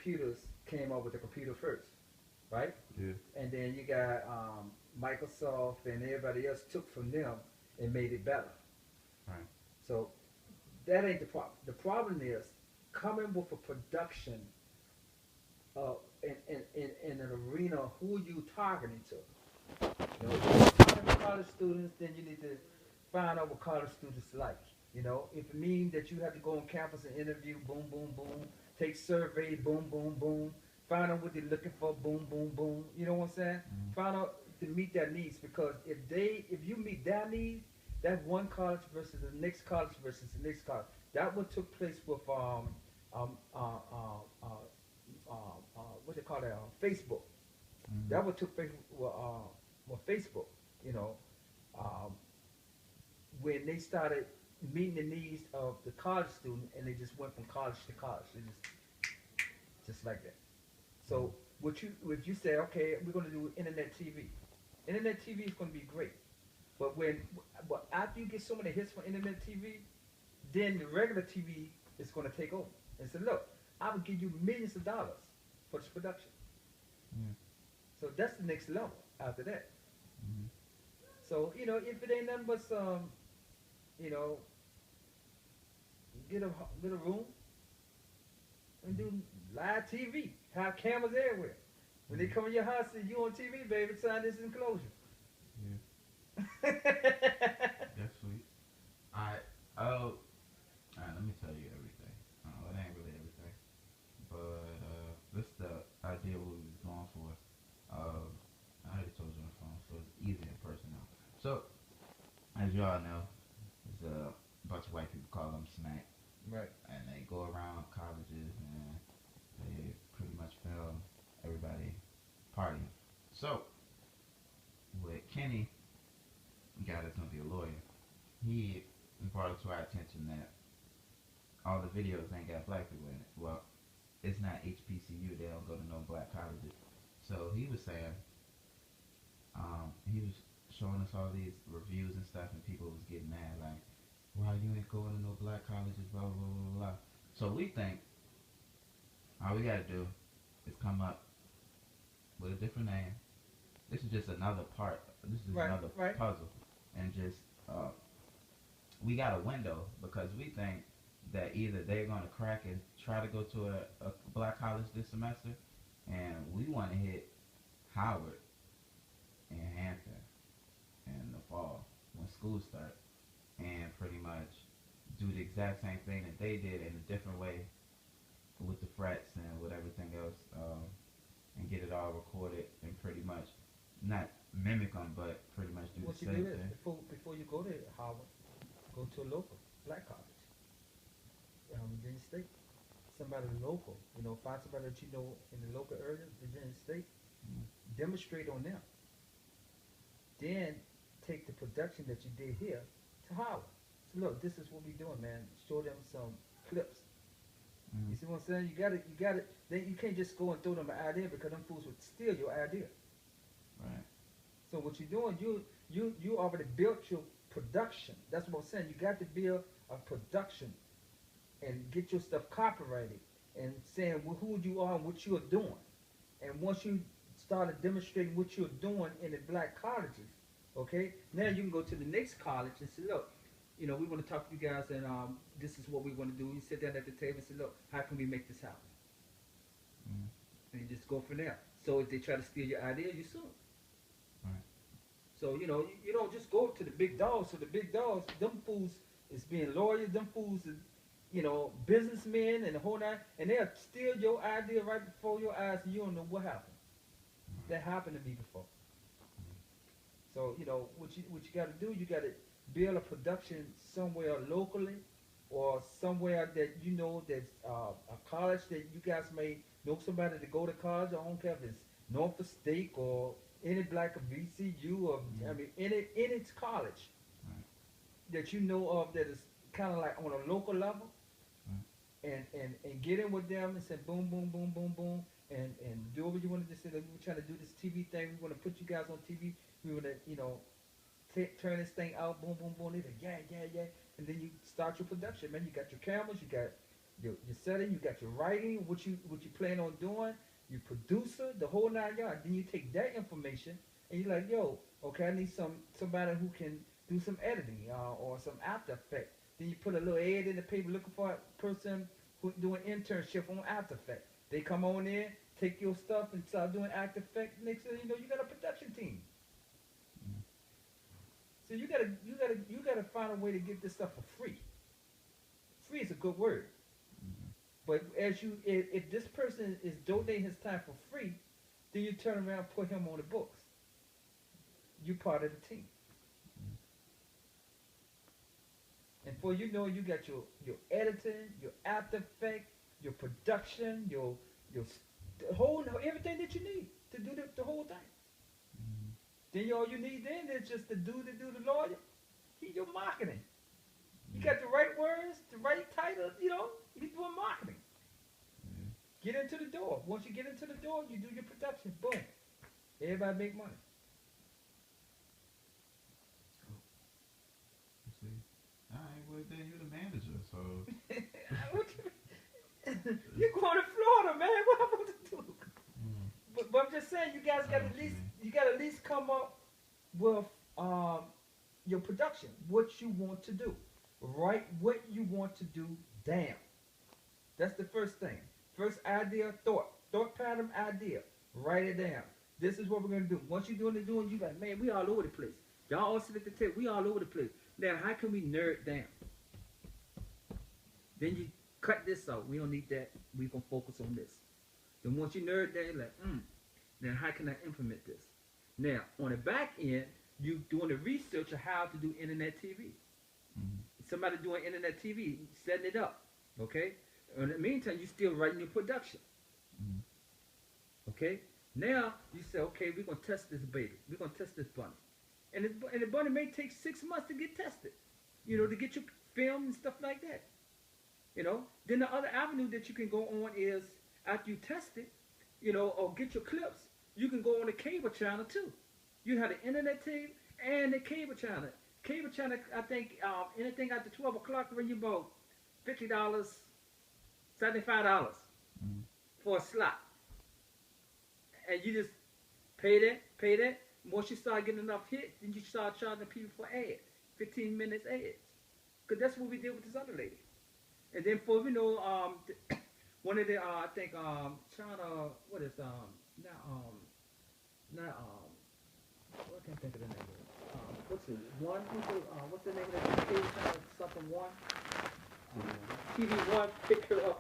computers came up with the computer first, right? Yeah. And then you got Microsoft and everybody else took from them and made it better. Right. So that ain't the problem. The problem is coming with a production in an arena who you targeting to. You know, if you're targeting college students, then you need to find out what college students like. You know, if it means that you have to go on campus and interview, boom, boom, boom, take survey, boom, boom, boom, find out what they're looking for, boom, boom, boom. You know what I'm saying? Mm-hmm. Find out to meet their needs because if you meet their needs, that one college versus the next college versus the next college. That what took place with um uh, uh, uh, what they call that Facebook. Mm-hmm. That what took place with Facebook. You know, um, when they started meeting the needs of the college student, and they just went from college to college, they just like that. So what you if you say, okay, we're going to do internet TV is going to be great, but after you get so many hits from internet TV, then the regular TV is going to take over and say, look, I will give you millions of dollars for this production. Yeah. So that's the next level after that. Mm-hmm. So, you know, if it ain't nothing but some, you know, get a room and do live TV. Have cameras everywhere. When they come in your house and you on TV, baby, sign this enclosure. Yeah. That's sweet. I oh, alright, let me tell you everything. It ain't really everything, but this is the idea what we was going for. I already told you on the phone, so it's easy in person now. So, as y'all know, there's a bunch of white people call them smack, Right. and they go around colleges and they pretty much film everybody partying. So, with Kenny, the guy that's gonna be a lawyer, he brought it to our attention that all the videos ain't got black people in it. Well, it's not HBCU; they don't go to no black colleges. So he was saying, he was showing us all these reviews and stuff, and people was getting mad like, "Why you ain't going to no black colleges?" Blah blah blah blah blah. So we think all we gotta do is come up with a different name. This is just another part. This is Right. another Right. puzzle, and just we got a window because we think that either they're gonna crack and try to go to a black college this semester, and we want to hit Howard and Hampton in the fall when school starts, and pretty much do the exact same thing that they did in a different way with the frets and with everything else, and get it all recorded and pretty much not mimic them, but pretty much do What the you do same is thing. before you go to Howard, go to a local black college. Virginia State. Somebody local, you know, find somebody that you know in the local area, Virginia State. Mm. Demonstrate on them. Then take the production that you did here to Howard. So look, this is what we doing, man. Show them some clips. You see what I'm saying? You got it. Then you can't just go and throw them an idea because them fools would steal your idea. Right. So what you're doing, you already built your production. That's what I'm saying. You got to build a production and get your stuff copyrighted and saying who you are and what you're doing. And once you started demonstrating what you're doing in the black colleges, okay, now you can go to the next college and say, look, you know, we want to talk to you guys, and this is what we want to do. You sit down at the table and say, look, how can we make this happen? Mm. And you just go from there. So if they try to steal your idea, you sue them. Right. So, you know, you don't just go to the big dogs. So the big dogs, them fools is being lawyers, them fools is, you know, businessmen and the whole nine, and they'll steal your idea right before your eyes, and you don't know what happened. That happened to me before. So, you know, what you got to do, you got to build a production somewhere locally or somewhere that you know that's a college that you guys may know somebody to go to college. I don't care if it's Norfolk State or any black VCU or I mean any college that you know of that is kind of like on a local level, and get in with them and say boom boom boom boom boom and do what you want to just say. That we're trying to do this TV thing. We want to put you guys on TV. We want to turn this thing out. Boom boom boom. They say yeah, and then you start your production, man. You got your cameras, you got your setting, you got your writing, what you plan on doing, your producer, the whole 9 yards. Then you take that information and you're like, yo, okay, I need somebody who can do some editing or some After Effects. Then you put a little ad in the paper looking for a person who doing internship on After Effects. They come on in, take your stuff and start doing After Effects. Next thing you know, you got a production team. So you gotta find a way to get this stuff for free. Free is a good word. But if this person is donating his time for free, then you turn around and put him on the books. You part of the team. And for you know, you got your editing, your After Effects, your production, your the whole everything that you need to do the whole thing. Then all you need then is just the lawyer. He's your marketing. You got the right words, the right title, he's doing marketing. Get into the door. Once you get into the door, you do your production. Boom. Everybody make money. See, all right, well then you're the manager, so. You're going to Florida, man. What am I supposed to do? But I'm just saying, you guys got at least come up with your production, what you want to do. Write what you want to do down. That's the first thing. First idea, thought pattern, idea. Write it down. This is what we're gonna do. Once you're doing, you like, man, we all over the place. Y'all all sit at the table. We all over the place. Now, how can we nerd down? Then you cut this out. We don't need that. We gonna focus on this. Then once you nerd down, you're like, now how can I implement this? Now, on the back end, you doing the research of how to do internet TV. Somebody doing internet TV, setting it up, okay? In the meantime, you still writing your production, okay? Now, you say, okay, we're going to test this baby. We're going to test this bunny. And the bunny may take 6 months to get tested, to get your film and stuff like that, Then the other avenue that you can go on is, after you test it, or get your clips, you can go on the cable channel too. You have the internet TV and the cable channel. Cable channel, I think anything after 12 o'clock bring you about $50, $75 for a slot. And you just pay that. Once you start getting enough hits, then you start charging people for ads, 15 minutes ads. Because that's what we did with this other lady. And then for, one of the, I think, China, what is, I can't think of the name of it. What's the name of that cable channel? Something One? TV One picked her up and